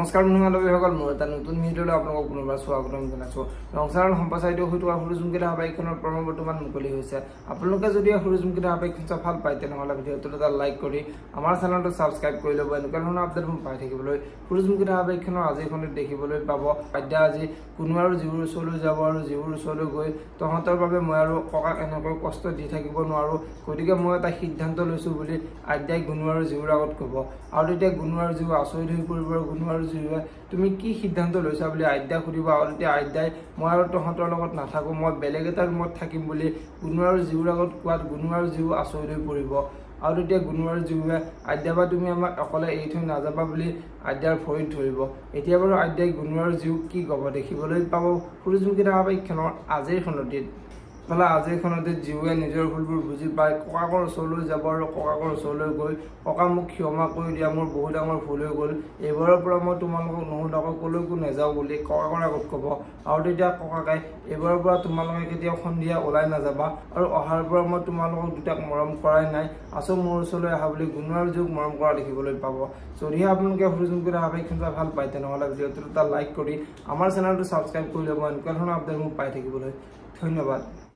নমস্কাৰ বন্ধুসকল, মোৰ এটা নতুন ভিডিঅ'লৈ আপোনালোকক পুনৰবাৰ স্বাগতম জনাইছোঁ। সংসাৰৰ সম্প্ৰচাৰিত হৈ থকা সূৰ্যমুখী ধাৰাবাহিকখনৰ প্ৰথম বৰ্তমান মুকলি হৈছে। আপোনালোকে যদি সূৰ্যমুখী ধাৰাবাহিকখন চাই ভাল পায় তেনেহ'লে ভিডিঅ'টোত এটা লাইক কৰি আমাৰ চেনেলটো ছাবস্ক্ৰাইব কৰি ল'ব। এনেকুৱা ধৰণৰ আপডেটসমূহ পাই থাকিবলৈ সূৰ্যমুখী ধাৰাবাহিকখনৰ আজিখনত দেখিবলৈ পাব। আদ্যা আজি কোনো আৰু যিবোৰ ওচৰলৈ যাব আৰু যিবোৰ ওচৰলৈ গৈ তহঁতৰ বাবে মই আৰু ককাক এনেকৈ কষ্ট দি থাকিব নোৱাৰোঁ, গতিকে মই এটা সিদ্ধান্ত লৈছোঁ বুলি আদ্যাই গুণু আৰু জীউৰ আগত ক'ব। আৰু তেতিয়া গুণু আৰু জীউ আচৰিত হৈ পৰিব আৰু গুণু আৰু জীউৱে তুমি কি সিদ্ধান্ত লৈছা বুলি আদ্যাক সুধিব। আৰু তেতিয়া আদ্যাই মই আৰু তহঁতৰ লগত নাথাকোঁ, মই বেলেগ এটা ৰুমত থাকিম বুলি গুণু আৰু জীউৰ আগত কোৱাত গুণু আৰু জীউ আচৰিত হৈ পৰিব। আৰু তেতিয়া গুণু আৰু জীউৱে আদ্যা বা তুমি আমাক অকলে এৰি থৈ নাযাবা বুলি আদ্যাৰ ভৰিত ধৰিব। এতিয়া বাৰু আদ্যাই গুণু আৰু জীউক কি ক'ব দেখিবলৈ পাব সূৰ্যমুখী ধাৰাবাহিকখনৰ আজিৰ খনটিত। আজিৰ খনটিত জীউৱে নিজৰ ভুলবোৰ বুজি পায়, ককাকৰ ওচৰলৈ যাব আৰু ককাকৰ ওচৰলৈ গৈ ককা মোক ক্ষমা কৰি দিয়া, মোৰ বহুত ডাঙৰ ভুল হৈ গ'ল, এইবাৰৰ পৰা মই তোমালোকক নুসুধাকৈ ক'লৈকো নাযাওঁ বুলি ককাকৰ আগত ক'ব। আৰু তেতিয়া ককাকে এইবাৰৰ পৰা তোমালোকে কেতিয়াও সন্ধিয়া ওলাই নাযাবা আৰু অহাৰ পৰা মই তোমালোকক দুটাক মৰম কৰাই নাই, মোৰ ওচৰলৈ আহা বুলি গুণু আৰু জীউক মৰম কৰা দেখিবলৈ পাব। যদিহে আপোনালোকে সূৰ্যমুখী ধাৰাবাহিকখন চাই ভাল পায় তেনেহ'লে ভিডিঅ'টোত এটা লাইক কৰি আমাৰ চেনেলটো ছাবস্ক্ৰাইব কৰি ল'ব এনেকুৱা ধৰণৰ আপডেটসমূহ পাই থাকিবলৈ। ধন্যবাদ।